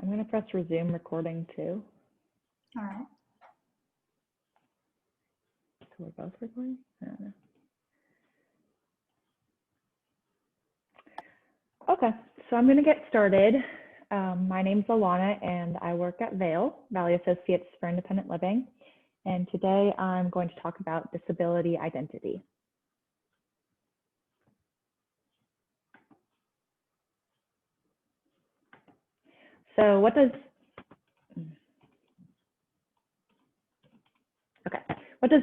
I'm going to press resume recording too. All right. So we're both recording? I don't know. Okay, so I'm going to get started. My name's Alana and I work at Vail, Valley Associates for Independent Living. And today I'm going to talk about disability identity. So what does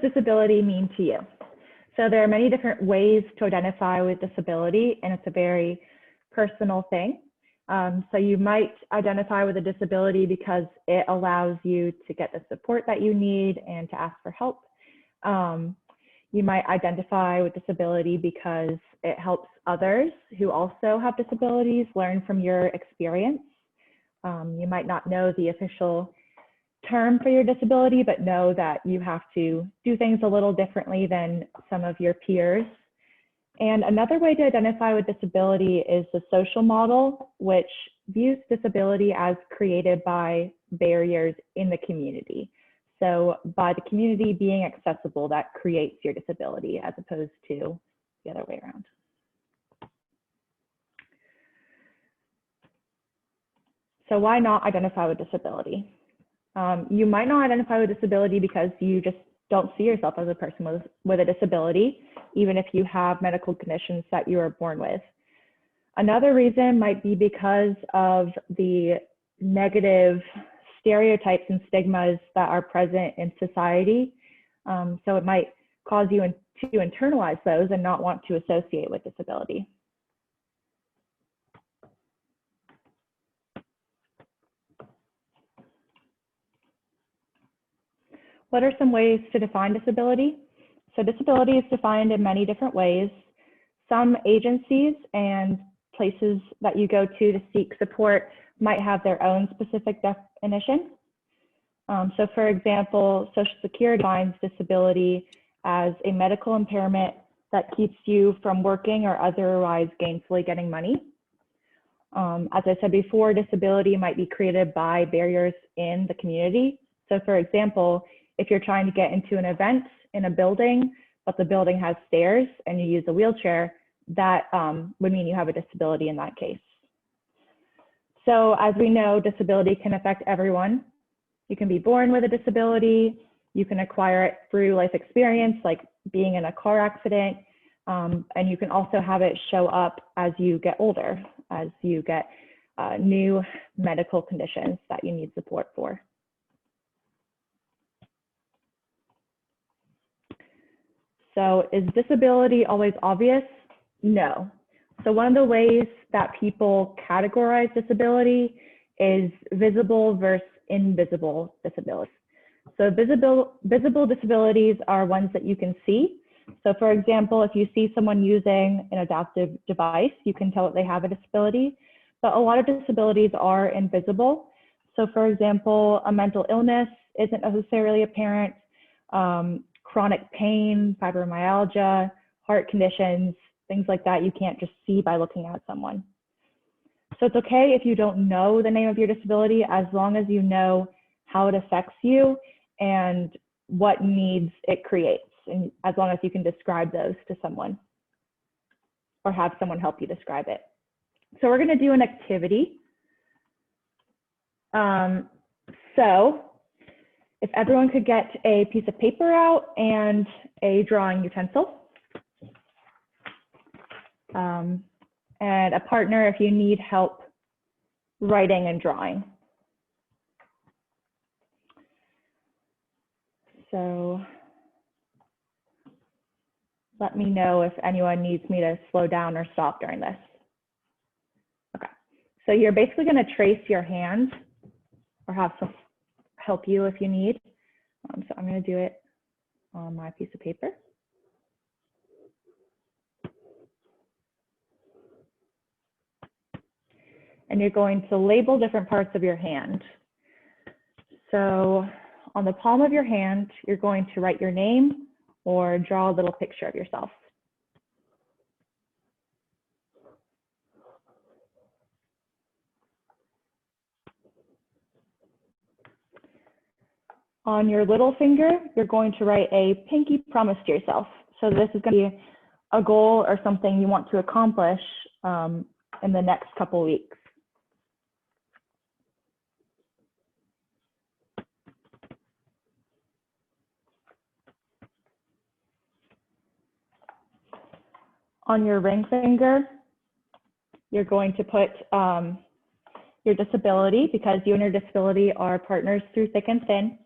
disability mean to you? So there are many different ways to identify with disability, and it's a very personal thing. So you might identify with a disability because it allows you to get the support that you need and to ask for help. You might identify with disability because it helps others who also have disabilities learn from your experience. You might not know the official term for your disability, but know that you have to do things a little differently than some of your peers. And another way to identify with disability is the social model, which views disability as created by barriers in the community. So by the community being accessible, that creates your disability as opposed to the other way around. So why not identify with disability? You might not identify with disability because you just don't see yourself as a person with a disability, even if you have medical conditions that you are born with. Another reason might be because of the negative stereotypes and stigmas that are present in society. So it might cause you to internalize those and not want to associate with disability. What are some ways to define disability? So disability is defined in many different ways. Some agencies and places that you go to seek support might have their own specific definition. So for example, Social Security defines disability as a medical impairment that keeps you from working or otherwise gainfully getting money. As I said before, disability might be created by barriers in the community. So for example, if you're trying to get into an event in a building, but the building has stairs and you use a wheelchair, that would mean you have a disability in that case. So as we know, disability can affect everyone. You can be born with a disability. You can acquire it through life experience, like being in a car accident. And you can also have it show up as you get older, as you get new medical conditions that you need support for. So is disability always obvious? No. So one of the ways that people categorize disability is visible versus invisible disabilities. So visible disabilities are ones that you can see. So for example, if you see someone using an adaptive device, you can tell that they have a disability, but a lot of disabilities are invisible. So for example, a mental illness isn't necessarily apparent. Chronic pain, fibromyalgia, heart conditions, things like that, you can't just see by looking at someone. So it's okay if you don't know the name of your disability, as long as you know how it affects you and what needs it creates, and as long as you can describe those to someone or have someone help you describe it. So we're going to do an activity. So if everyone could get a piece of paper out and a drawing utensil. And a partner if you need help writing and drawing. So let me know if anyone needs me to slow down or stop during this. Okay, so you're basically going to trace your hand or have some help you if you need. So I'm going to do it on my piece of paper. And you're going to label different parts of your hand. So on the palm of your hand, you're going to write your name or draw a little picture of yourself. On your little finger, you're going to write a pinky promise to yourself. So this is going to be a goal or something you want to accomplish in the next couple weeks. On your ring finger, you're going to put your disability, because you and your disability are partners through thick and thin.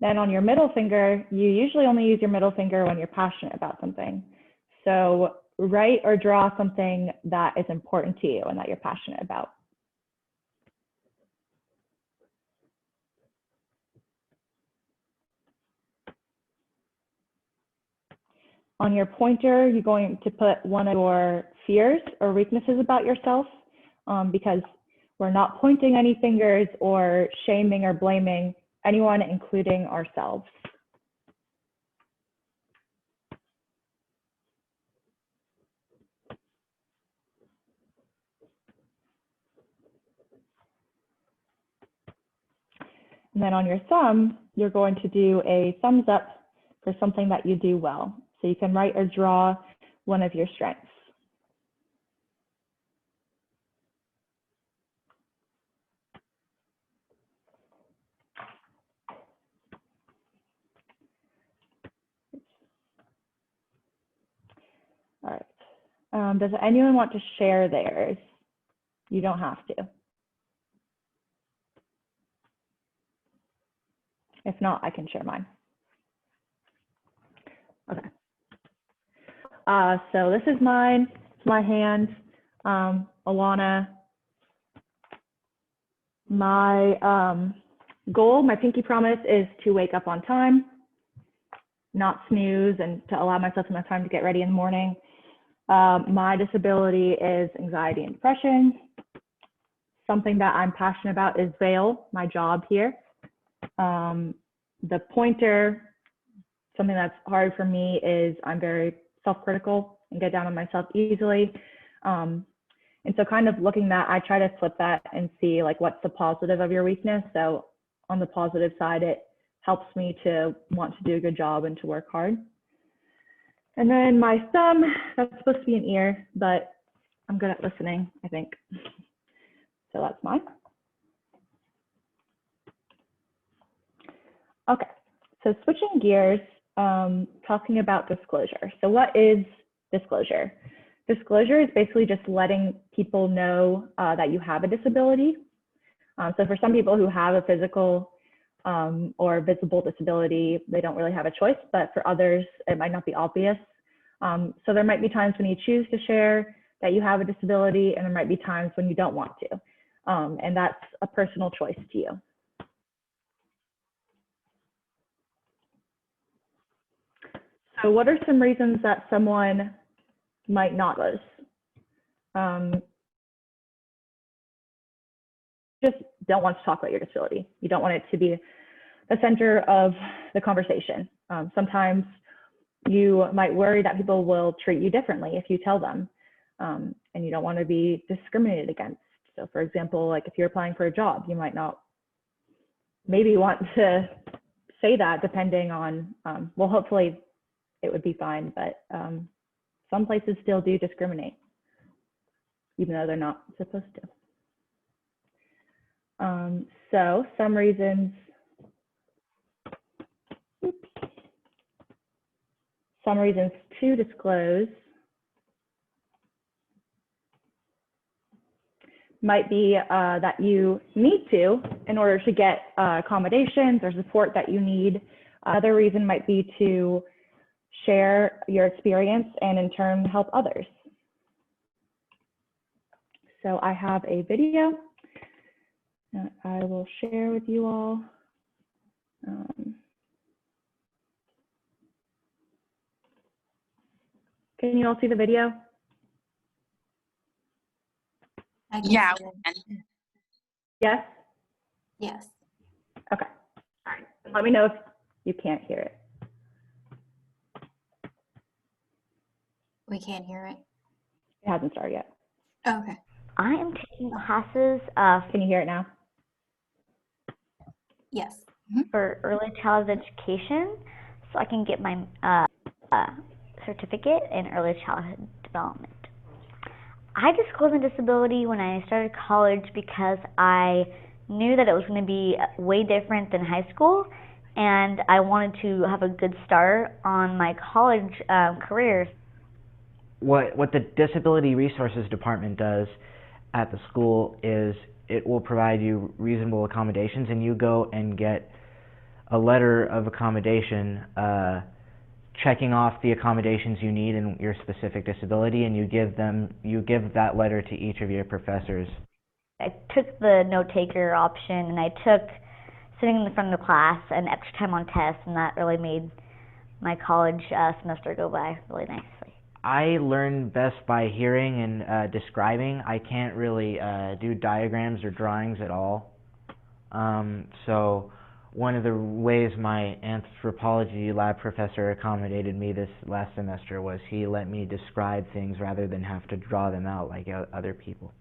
Then on your middle finger, you usually only use your middle finger when you're passionate about something. So write or draw something that is important to you and that you're passionate about. On your pointer, you're going to put one of your fears or weaknesses about yourself, because we're not pointing any fingers or shaming or blaming anyone, including ourselves. And then on your thumb, you're going to do a thumbs up for something that you do well. So you can write or draw one of your strengths. All right. Does anyone want to share theirs? You don't have to. If not, I can share mine. Okay. So this is mine. It's my hand. Alana. My goal, my pinky promise, is to wake up on time, not snooze, and to allow myself enough time to get ready in the morning. My disability is anxiety and depression. Something that I'm passionate about is Vail, my job here. The pointer, something that's hard for me is I'm very self-critical and get down on myself easily. And so kind of looking that, I try to flip that and see like what's the positive of your weakness. So on the positive side, it helps me to want to do a good job and to work hard. And then my thumb, that's supposed to be an ear, but I'm good at listening, I think. So that's mine. Okay, so switching gears, talking about disclosure. So what is disclosure? Disclosure is basically just letting people know that you have a disability. So for some people who have a physical or visible disability, they don't really have a choice, but for others, it might not be obvious. So there might be times when you choose to share that you have a disability, and there might be times when you don't want to. And that's a personal choice to you. So what are some reasons that someone might not disclose? Just don't want to talk about your disability. You don't want it to be the center of the conversation. Sometimes you might worry that people will treat you differently if you tell them, and you don't want to be discriminated against. So for example, like if you're applying for a job, you might not maybe want to say that, depending on, well, hopefully it would be fine, but some places still do discriminate, even though they're not supposed to. So some reasons, some reasons to disclose might be that you need to in order to get accommodations or support that you need. Another reason might be to share your experience and in turn help others. So I have a video that I will share with you all. Can you all see the video? Yeah. Yes? Yes. Okay. All Let me know if you can't hear it. We can't hear it. It hasn't started yet. Oh, okay. I am taking classes Can you hear it now? Yes. for early childhood education, so I can get my certificate in early childhood development. I disclosed my disability when I started college because I knew that it was going to be way different than high school, and I wanted to have a good start on my college career. What the Disability Resources Department does at the school is it will provide you reasonable accommodations, and you go and get a letter of accommodation checking off the accommodations you need in your specific disability, and you give that letter to each of your professors. I took the note-taker option, and I took sitting in the front of the class and extra time on tests, and that really made my college semester go by really nicely. I learn best by hearing and describing. I can't really do diagrams or drawings at all. So one of the ways my anthropology lab professor accommodated me this last semester was he let me describe things rather than have to draw them out like other people.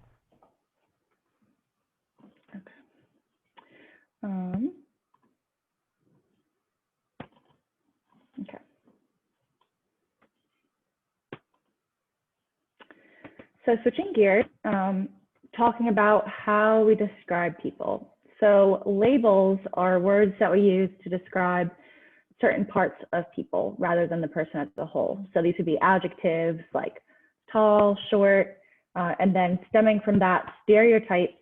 Okay. So switching gears, talking about how we describe people. So labels are words that we use to describe certain parts of people rather than the person as a whole. So these would be adjectives like tall, short, and then stemming from that, stereotypes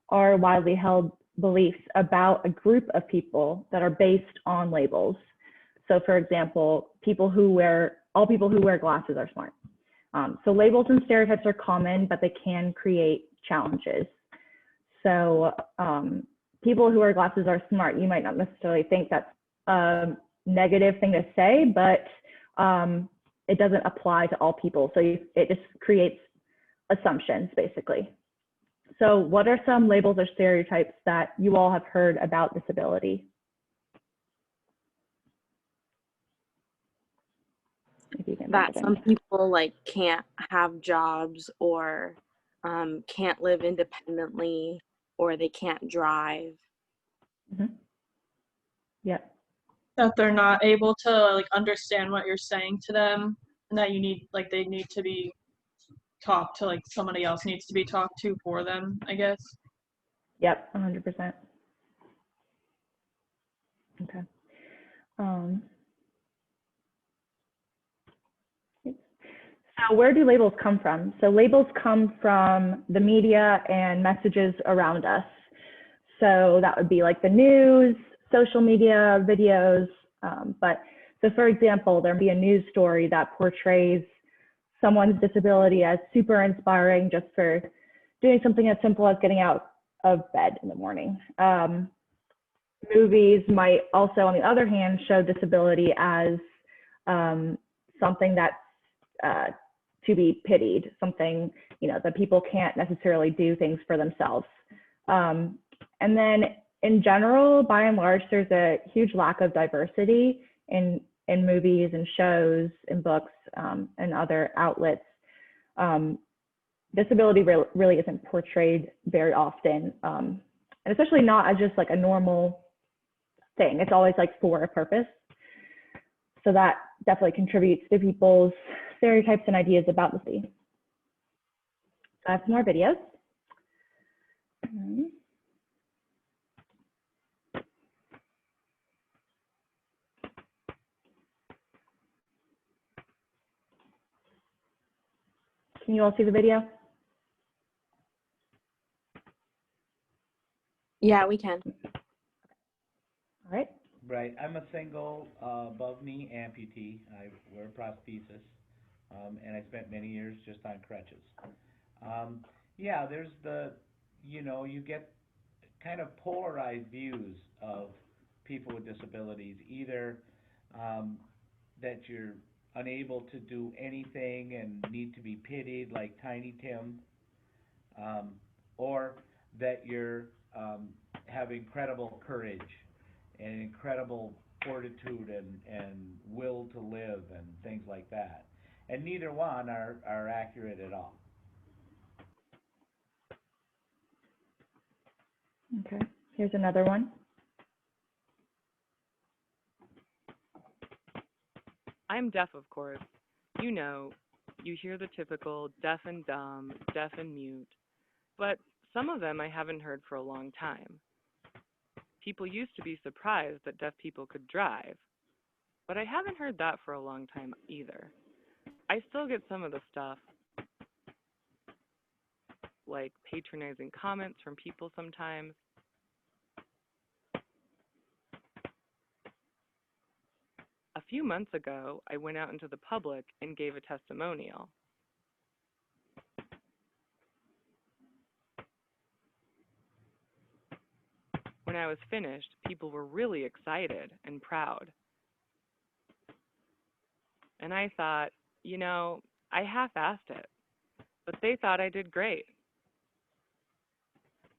are widely held beliefs about a group of people that are based on labels. So for example, all people who wear glasses are smart. So labels and stereotypes are common, but they can create challenges. So people who wear glasses are smart. You might not necessarily think that's a negative thing to say, but it doesn't apply to all people. So it just creates assumptions, basically. So what are some labels or stereotypes that you all have heard about disability? That some people like can't have jobs or can't live independently or they can't drive. Mm-hmm. Yeah. That they're not able to like understand what you're saying to them, and that they need to be talked to, like somebody else needs to be talked to for them, I guess. Yep, 100%. Okay. So where do labels come from? So labels come from the media and messages around us. So that would be like the news, social media, videos. So for example, there'd be a news story that portrays someone's disability as super inspiring just for doing something as simple as getting out of bed in the morning. Movies might also, on the other hand, show disability as something that's to be pitied, something that people can't necessarily do things for themselves. And then in general, by and large, there's a huge lack of diversity in movies and shows and books and other outlets. Disability really isn't portrayed very often, and especially not as just like a normal thing. It's always like for a purpose. So that definitely contributes to people's stereotypes and ideas about the city. I have some more videos. Can you all see the video? Yeah, we can. All right. Right. I'm a single above knee amputee. I wear prosthesis, and I spent many years just on crutches. Yeah, there's you get kind of polarized views of people with disabilities, either that you're unable to do anything and need to be pitied like Tiny Tim, or that you're have incredible courage and incredible fortitude and will to live and things like that. And neither one are accurate at all. Okay, here's another one. I'm deaf, of course. You know, you hear the typical deaf and dumb, deaf and mute, but some of them I haven't heard for a long time. People used to be surprised that deaf people could drive, but I haven't heard that for a long time either. I still get some of the stuff, like patronizing comments from people sometimes. A few months ago, I went out into the public and gave a testimonial. When I was finished, people were really excited and proud. And I thought, you know, I half-assed it, but they thought I did great.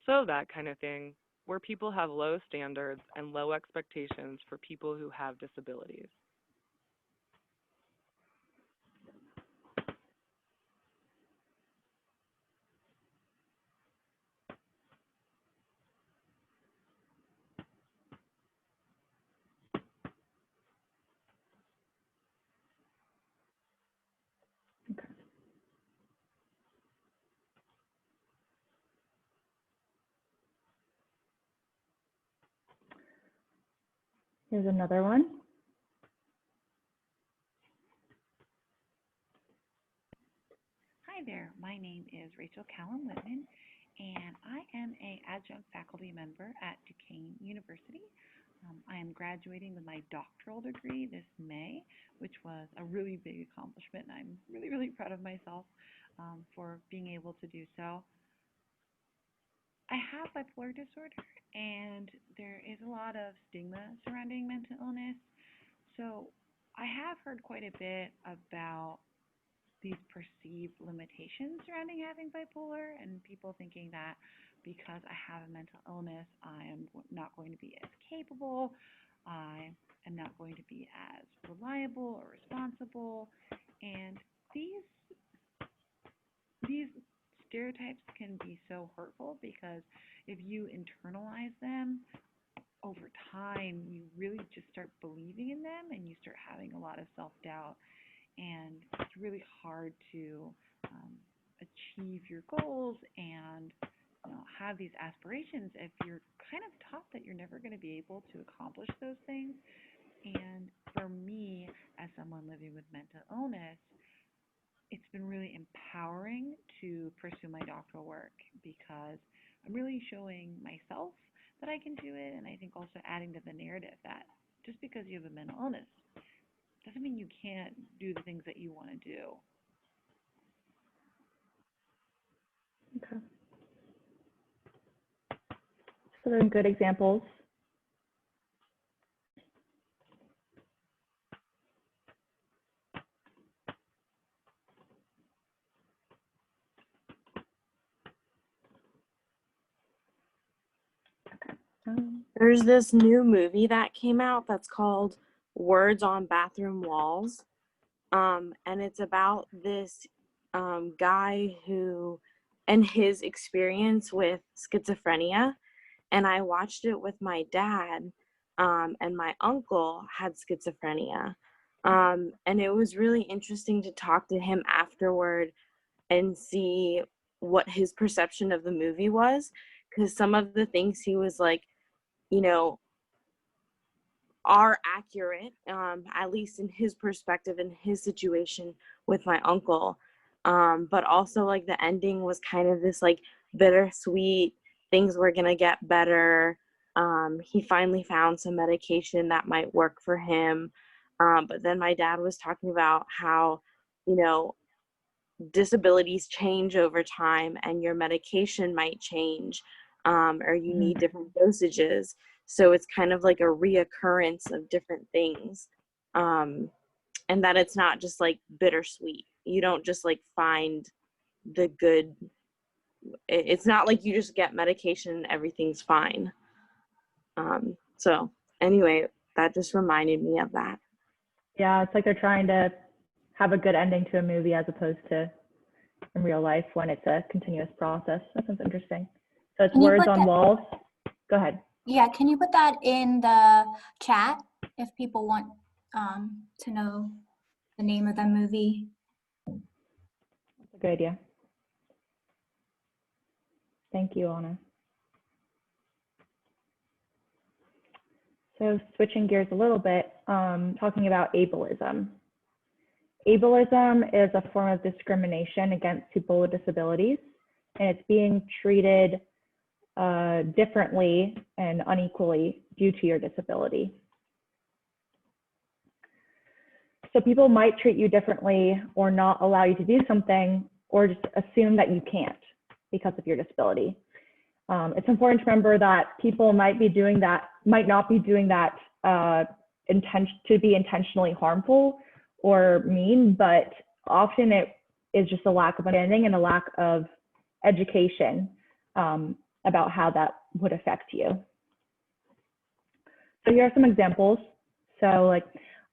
So that kind of thing, where people have low standards and low expectations for people who have disabilities. Okay. Here's another one. Hi there, my name is Rachel Callum Whitman, and I am an adjunct faculty member at Duquesne University. I am graduating with my doctoral degree this May, which was a really big accomplishment, and I'm really, really proud of myself for being able to do so. I have bipolar disorder, and there is a lot of stigma surrounding mental illness, so I have heard quite a bit about these perceived limitations surrounding having bipolar, and people thinking that because I have a mental illness, I am not going to be as capable, I am not going to be as reliable or responsible, and these stereotypes can be so hurtful because if you internalize them over time, you really just start believing in them and you start having a lot of self-doubt. And it's really hard to achieve your goals and have these aspirations if you're kind of taught that you're never going to be able to accomplish those things. And for me, as someone living with mental illness, it's been really empowering to pursue my doctoral work because I'm really showing myself that I can do it, and I think also adding to the narrative that just because you have a mental illness doesn't mean you can't do the things that you want to do. Okay. So they're good examples. There's this new movie that came out that's called Words on Bathroom Walls. And it's about this guy who and his experience with schizophrenia. And I watched it with my dad, and my uncle had schizophrenia. And it was really interesting to talk to him afterward and see what his perception of the movie was, because some of the things he was like, are accurate, at least in his perspective and his situation with my uncle. But also like the ending was kind of this like bittersweet, things were gonna get better. He finally found some medication that might work for him. But then my dad was talking about how, disabilities change over time and your medication might change, or you need different dosages. So it's kind of like a reoccurrence of different things. And that it's not just like bittersweet. You don't just like find the good. It's not like you just get medication and everything's fine. So anyway, that just reminded me of that. Yeah, it's like they're trying to have a good ending to a movie as opposed to in real life when it's a continuous process. That sounds interesting. So it's Can you words put on that, walls. Go ahead. yeah, can you put that in the chat if people want to know the name of the movie? That's a good idea. Thank you, Anna. So switching gears a little bit, talking about ableism. Ableism is a form of discrimination against people with disabilities, and it's being treated differently and unequally due to your disability. So people might treat you differently or not allow you to do something or just assume that you can't because of your disability. It's important to remember that people might not be doing that to be intentionally harmful or mean, but often it is just a lack of understanding and a lack of education about how that would affect you. So here are some examples. So like,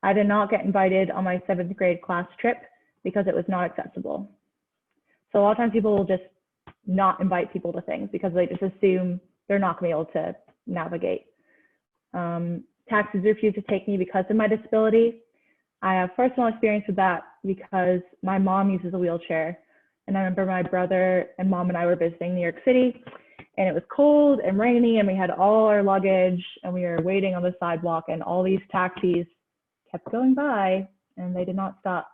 I did not get invited on my 7th grade class trip because it was not accessible. So a lot of times people will just not invite people to things because they just assume they're not gonna be able to navigate. Taxis refuse to take me because of my disability. I have personal experience with that because my mom uses a wheelchair. And I remember my brother and mom and I were visiting New York City, and it was cold and rainy, and we had all our luggage, and we were waiting on the sidewalk, and all these taxis kept going by, and they did not stop.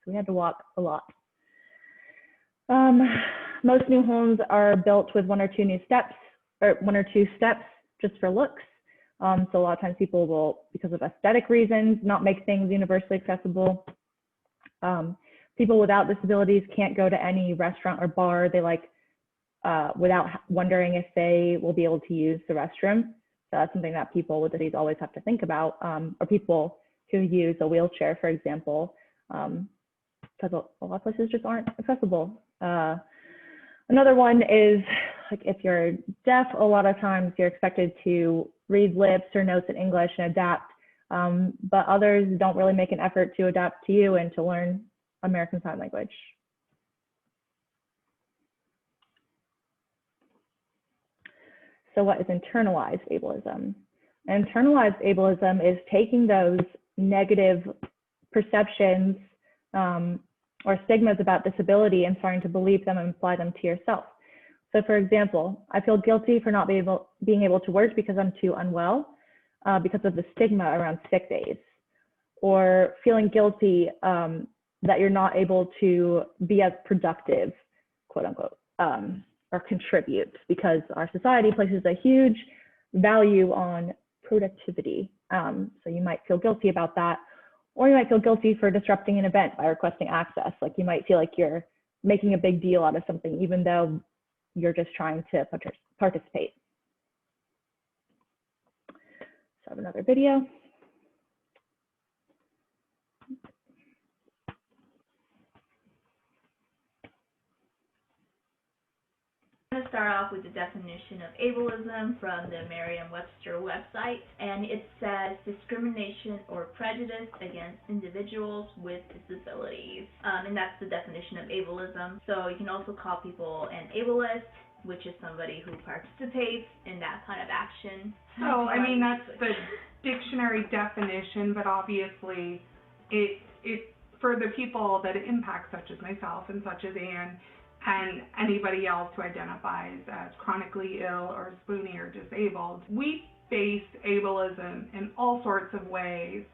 So we had to walk a lot. Most new homes are built with one or two steps just for looks. So a lot of times people will, because of aesthetic reasons, not make things universally accessible. People without disabilities can't go to any restaurant or bar they like without wondering if they will be able to use the restroom. So that's something that people with disabilities always have to think about, or people who use a wheelchair, for example, because a lot of places just aren't accessible. Another one is like if you're deaf, a lot of times you're expected to read lips or notes in English and adapt, but others don't really make an effort to adapt to you and to learn American Sign Language. So what is internalized ableism? Internalized ableism is taking those negative perceptions or stigmas about disability and starting to believe them and apply them to yourself. So for example, I feel guilty for not being able to work because I'm too unwell because of the stigma around sick days, or feeling guilty that you're not able to be as productive, quote unquote, or contribute because our society places a huge value on productivity. So you might feel guilty about that, or you might feel guilty for disrupting an event by requesting access. Like you might feel like you're making a big deal out of something, even though you're just trying to participate. So I have another video. I'm going to start off with the definition of ableism from the Merriam-Webster website, and it says discrimination or prejudice against individuals with disabilities, and that's the definition of ableism. So you can also call people an ableist, which is somebody who participates in that kind of action. So, I mean, that's the dictionary definition, but obviously it for the people that it impacts, such as myself and such as Anne, and anybody else who identifies as chronically ill or spoony or disabled, we face ableism in all sorts of ways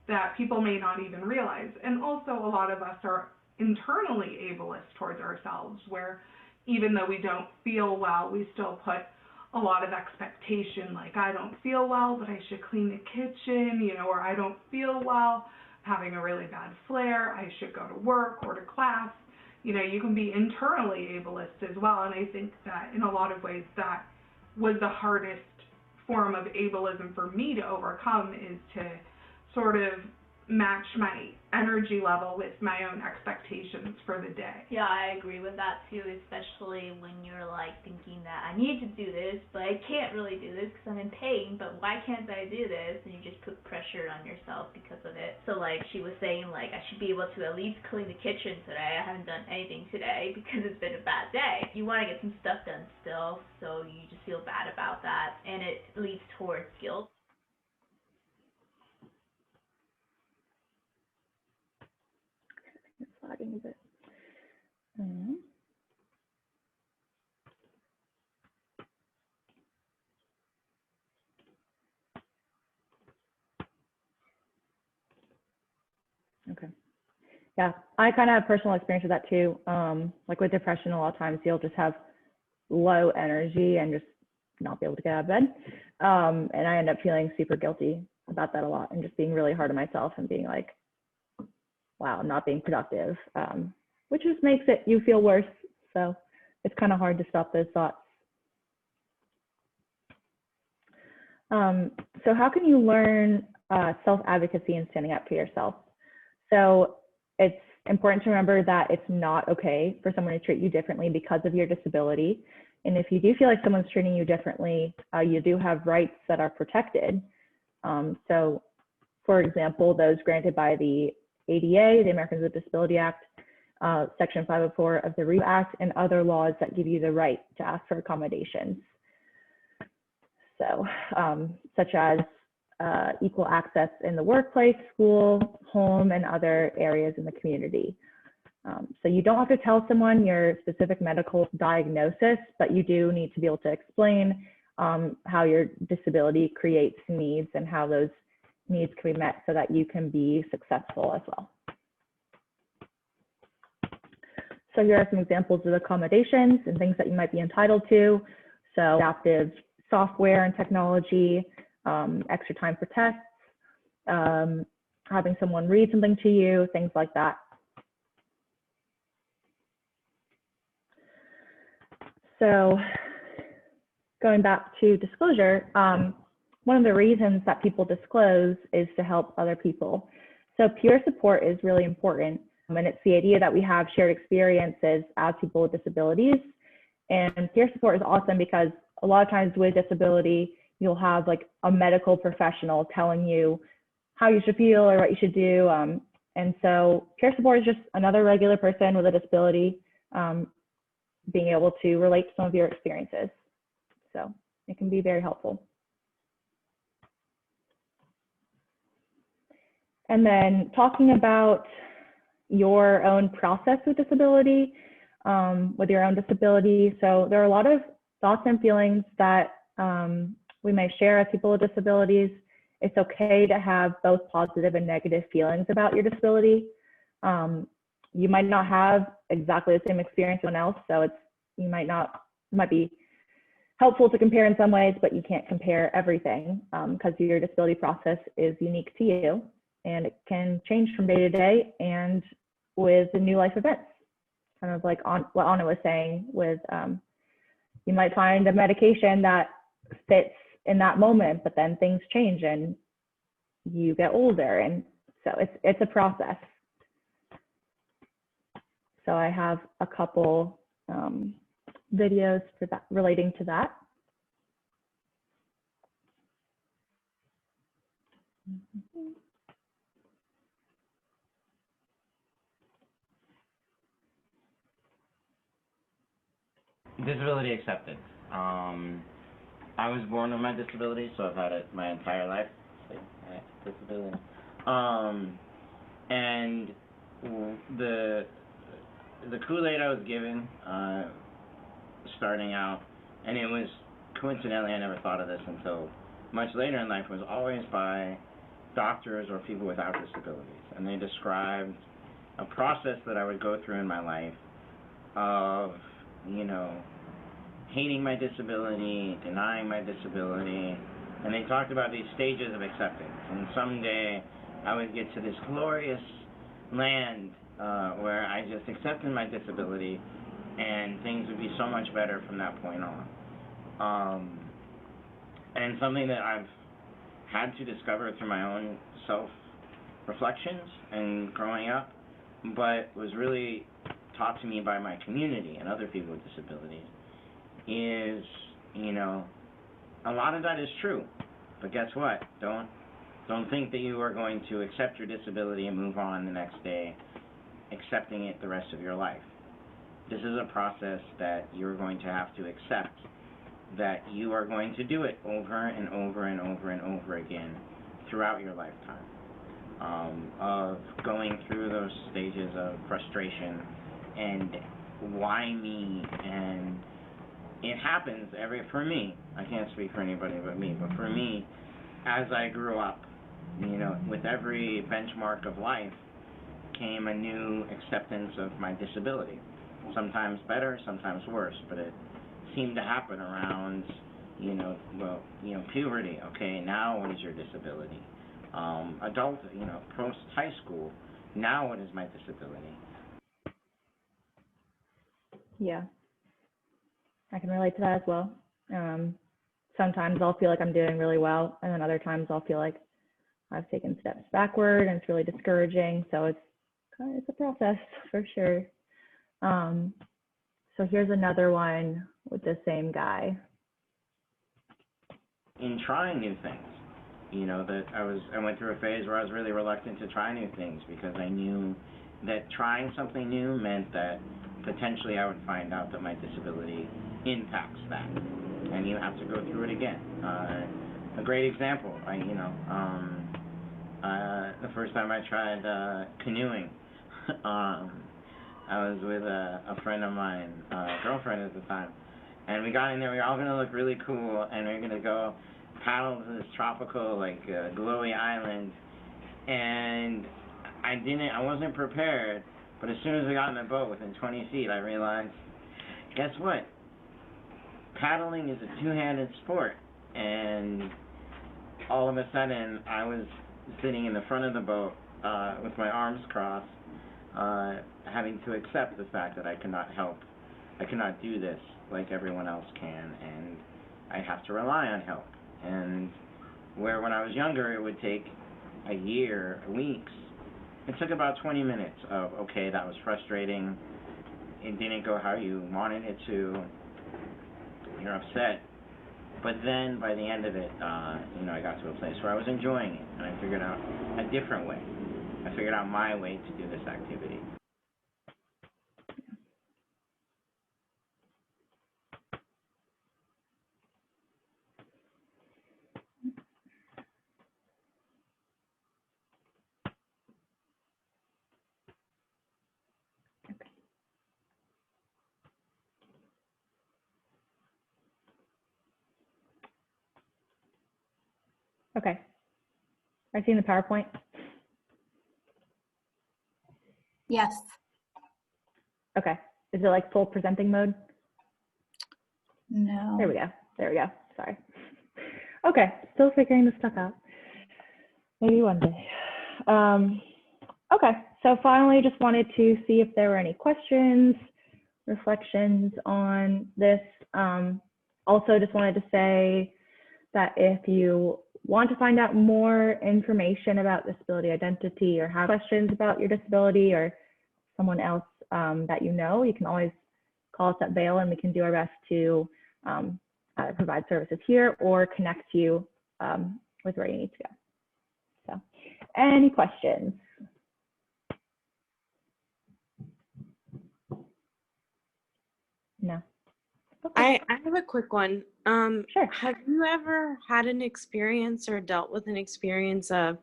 that people may not even realize. And also a lot of us are internally ableist towards ourselves, where even though we don't feel well, we still put a lot of expectation, like I don't feel well, but I should clean the kitchen, you know, or I don't feel well, having a really bad flare, I should go to work or to class. You know, you can be internally ableist as well, and I think that in a lot of ways that was the hardest form of ableism for me to overcome, is to sort of match my energy level with my own expectations for the day. Yeah, I agree with that too, especially when you're like thinking that I need to do this, but I can't really do this because I'm in pain, but why can't I do this? And you just put pressure on yourself because of it. So like she was saying, like I should be able to at least clean the kitchen today. I haven't done anything today because it's been a bad day. You want to get some stuff done still, so you just feel bad about that, and it leads towards guilt. It's lagging a bit. Okay. Yeah, I kind of have personal experience with that too. Like with depression, a lot of times you'll just have low energy and just not be able to get out of bed. And I end up feeling super guilty about that a lot and just being really hard on myself and being like, wow, I'm not being productive, which just makes it you feel worse. So it's kind of hard to stop those thoughts. So how can you learn self-advocacy and standing up for yourself? So it's important to remember that it's not okay for someone to treat you differently because of your disability. And if you do feel like someone's treating you differently, you do have rights that are protected. So for example, those granted by the ADA, the Americans with Disability Act, Section 504 of the REAP Act, and other laws that give you the right to ask for accommodations. So such as equal access in the workplace, school, home, and other areas in the community. So you don't have to tell someone your specific medical diagnosis, but you do need to be able to explain how your disability creates needs and how those needs can be met so that you can be successful as well. So here are some examples of accommodations and things that you might be entitled to. So adaptive software and technology, extra time for tests, having someone read something to you, things like that. So going back to disclosure, one of the reasons that people disclose is to help other people. So peer support is really important. And it's the idea that we have shared experiences as people with disabilities. And peer support is awesome because a lot of times with disability, you'll have like a medical professional telling you how you should feel or what you should do. And so peer support is just another regular person with a disability being able to relate to some of your experiences. So it can be very helpful. And then talking about your own process with disability, with your own disability. So there are a lot of thoughts and feelings that we may share as people with disabilities. It's okay to have both positive and negative feelings about your disability. You might not have exactly the same experience as someone else, so it might be helpful to compare in some ways, but you can't compare everything because your disability process is unique to you and it can change from day to day and with the new life events. Kind of like what Anna was saying with, you might find a medication that fits in that moment, but then things change and you get older. And so it's a process. So I have a couple videos for that, relating to that. Disability acceptance. I was born with my disability, so I've had it my entire life. Disability. And the Kool-Aid I was given starting out, and it was coincidentally, I never thought of this until much later in life, was always by doctors or people without disabilities. And they described a process that I would go through in my life of, you know, hating my disability, denying my disability, and they talked about these stages of acceptance. And someday I would get to this glorious land where I just accepted my disability and things would be so much better from that point on. And something that I've had to discover through my own reflections and growing up, but was really taught to me by my community and other people with disabilities is, you know, a lot of that is true. But guess what? Don't think that you are going to accept your disability and move on the next day, accepting it the rest of your life. This is a process that you're going to have to accept, that you are going to do it over and over and over and over again throughout your lifetime, of going through those stages of frustration and why me, and it happens for me, I can't speak for anybody but me, but for me, as I grew up, you know, with every benchmark of life came a new acceptance of my disability. Sometimes better, sometimes worse, but it seemed to happen around, puberty. Okay, now what is your disability? Adult, post high school, now what is my disability? Yeah, I can relate to that as well. Sometimes I'll feel like I'm doing really well, and then other times I'll feel like I've taken steps backward, and it's really discouraging. So it's a process for sure. So here's another one with the same guy. In trying new things, that I went through a phase where I was really reluctant to try new things because I knew that trying something new meant that potentially I would find out that my disability impacts that, and you have to go through it again. A great example, the first time I tried canoeing, I was with a friend of mine, girlfriend at the time, and we got in there. We were all gonna look really cool, and we were gonna go paddle to this tropical, glowy island. And I wasn't prepared. But as soon as we got in the boat, within 20 feet, I realized, guess what? Paddling is a two-handed sport, and all of a sudden, I was sitting in the front of the boat with my arms crossed, having to accept the fact that I cannot do this like everyone else can, and I have to rely on help. And where when I was younger it would take a year, weeks, it took about 20 minutes of, okay, that was frustrating, it didn't go how you wanted it to, you're upset. But then by the end of it, I got to a place where I was enjoying it, and I figured out a different way. I figured out my way to do this activity. Okay. Are you seeing the PowerPoint? Yes. Okay. Is it like full presenting mode? No. There we go. There we go. Sorry. Okay. Still figuring this stuff out. Maybe one day. Okay. So finally, just wanted to see if there were any questions, reflections on this. Also, just wanted to say that if you want to find out more information about disability identity or have questions about your disability or someone else that you know, you can always call us at Vail, and we can do our best to provide services here or connect you with where you need to go. So, any questions? No. I have a quick one. Sure. Have you ever had an experience or dealt with an experience of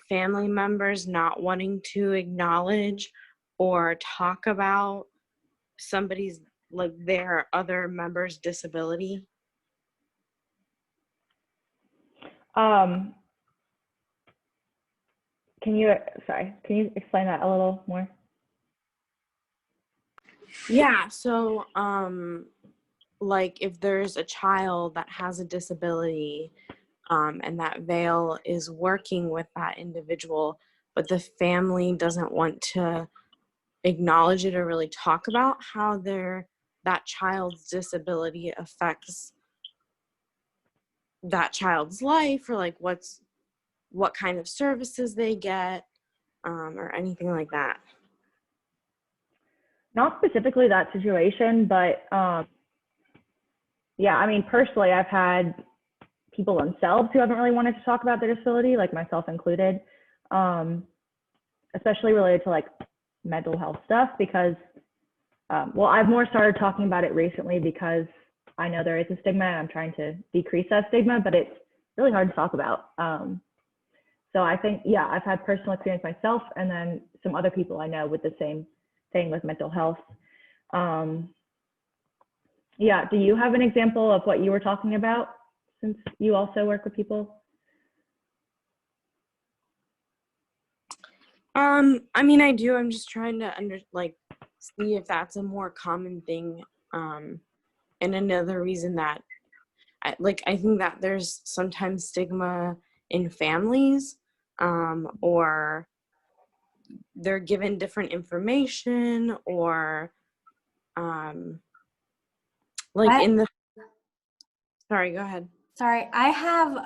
family members not wanting to acknowledge or talk about somebody's, their other member's disability? Can you explain that a little more? Yeah, so if there's a child that has a disability and that Vail is working with that individual, but the family doesn't want to acknowledge it or really talk about how that child's disability affects that child's life, or what kind of services they get, or anything like that? Not specifically that situation, but yeah, I mean, personally, I've had people themselves who haven't really wanted to talk about their disability, like myself included, especially related to like mental health stuff, because, well, I've more started talking about it recently because I know there is a stigma and I'm trying to decrease that stigma, but it's really hard to talk about. So I think, yeah, I've had personal experience myself, and then some other people I know with the same thing with mental health. Yeah, do you have an example of what you were talking about, since you also work with people? I mean, I do. I'm just trying to see if that's a more common thing. And another reason that I think that there's sometimes stigma in families, or they're given different information, or sorry, go ahead. Sorry, I have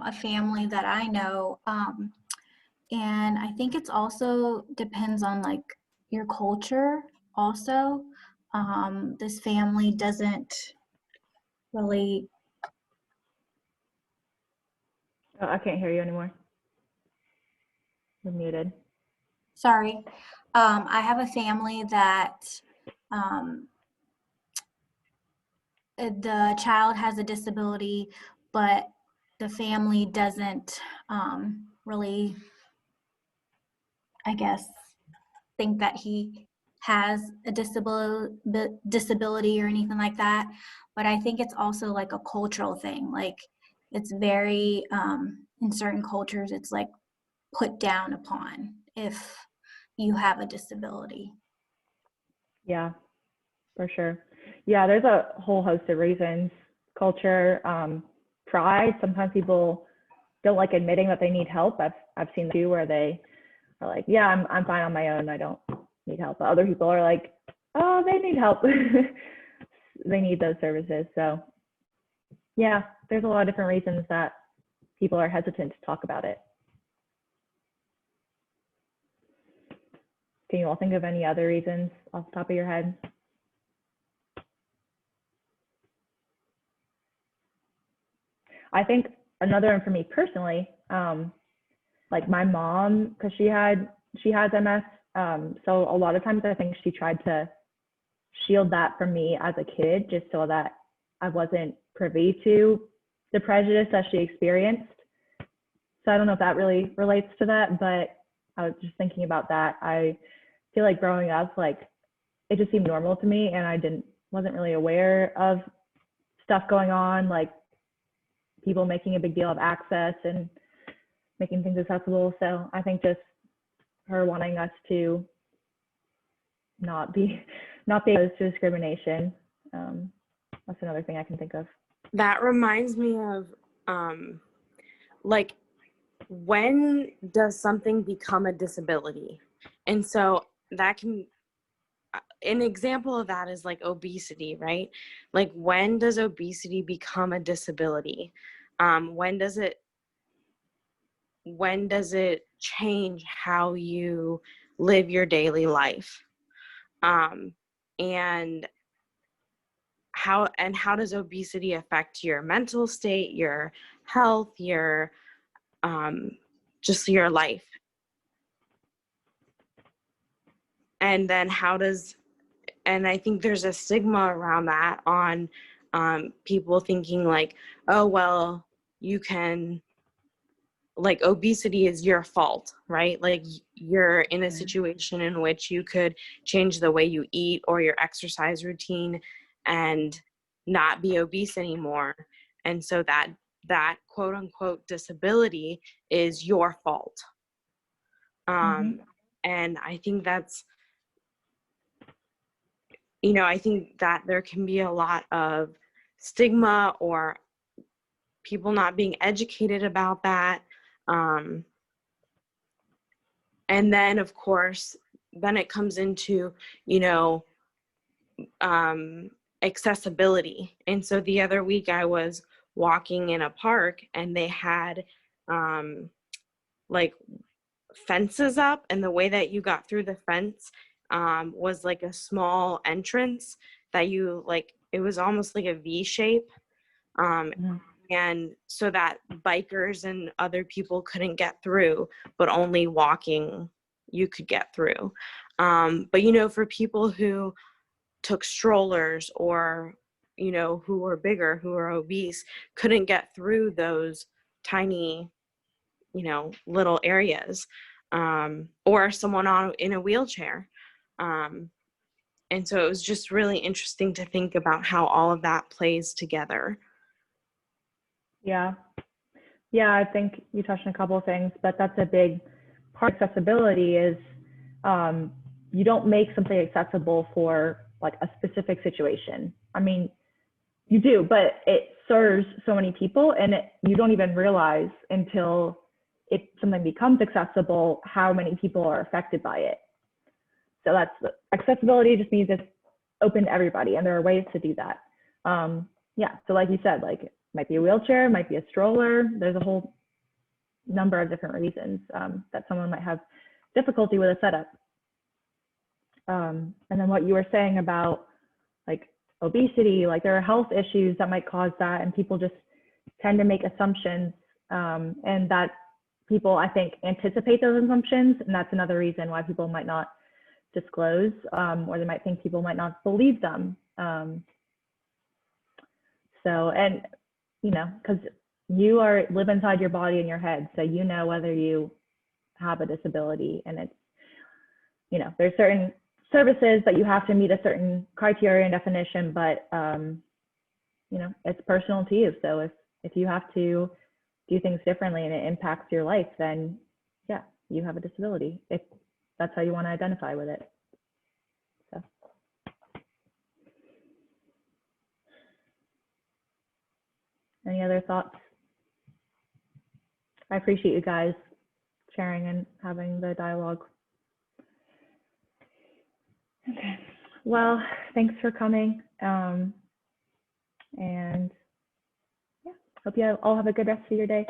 a family that I know, and I think it's also depends on like your culture also. This family doesn't really. Oh, I can't hear you anymore. You're muted. Sorry. I have a family that the child has a disability, but the family doesn't really, I guess, think that he has a disability or anything like that. But I think it's also like a cultural thing. Like it's very, in certain cultures, it's like put down upon if you have a disability. Yeah, for sure. Yeah, there's a whole host of reasons. Culture, pride. Sometimes people don't like admitting that they need help. I've seen too, where they are like, yeah, I'm fine on my own. I don't need help. But other people are like, oh, they need help. They need those services. So yeah, there's a lot of different reasons that people are hesitant to talk about it. Can you all think of any other reasons off the top of your head? I think another one for me personally, like my mom, because she has MS, so a lot of times I think she tried to shield that from me as a kid, just so that I wasn't privy to the prejudice that she experienced. So I don't know if that really relates to that, but I was just thinking about that. I feel like growing up, like it just seemed normal to me, and I wasn't really aware of stuff going on, like people making a big deal of access and making things accessible. So I think just her wanting us to not be exposed to discrimination. That's another thing I can think of. That reminds me of like, when does something become a disability? And so that can, an example of that is like obesity, right? Like, when does obesity become a disability? When does it change how you live your daily life? And how does obesity affect your mental state, your health, your just your life? And then and I think there's a stigma around that on people thinking like, oh, well, you can, like, obesity is your fault, right? Like, you're in a situation in which you could change the way you eat or your exercise routine and not be obese anymore. And so that quote unquote disability is your fault. And I think that's, I think that there can be a lot of stigma or people not being educated about that. And then, of course, then it comes into, accessibility. And so the other week I was walking in a park and they had like fences up, and the way that you got through the fence was like a small entrance that you like, it was almost like a V shape. And so that bikers and other people couldn't get through, but only walking you could get through. But, you know, for people who took strollers or, you know, who were bigger, who were obese, couldn't get through those tiny, you know, little areas, or someone in a wheelchair. And so it was just really interesting to think about how all of that plays together. Yeah. Yeah, I think you touched on a couple of things, but that's a big part of accessibility is you don't make something accessible for like a specific situation. I mean, you do, but it serves so many people, and you don't even realize until something becomes accessible how many people are affected by it. So that's accessibility just means it's open to everybody, and there are ways to do that. Yeah, so like you said, like it might be a wheelchair, might be a stroller. There's a whole number of different reasons that someone might have difficulty with a setup. And then what you were saying about like obesity, like there are health issues that might cause that, and people just tend to make assumptions, and that people, I think, anticipate those assumptions, and that's another reason why people might not disclose, or they might think people might not believe them. So, and you know, because you live inside your body and your head, so you know whether you have a disability, and it's, you know, there's certain services that you have to meet a certain criteria and definition, but you know, it's personal to you. So if you have to do things differently and it impacts your life, then yeah, you have a disability, if that's how you want to identify with it. So. Any other thoughts? I appreciate you guys sharing and having the dialogue. Okay, well, thanks for coming. And yeah, hope you all have a good rest of your day.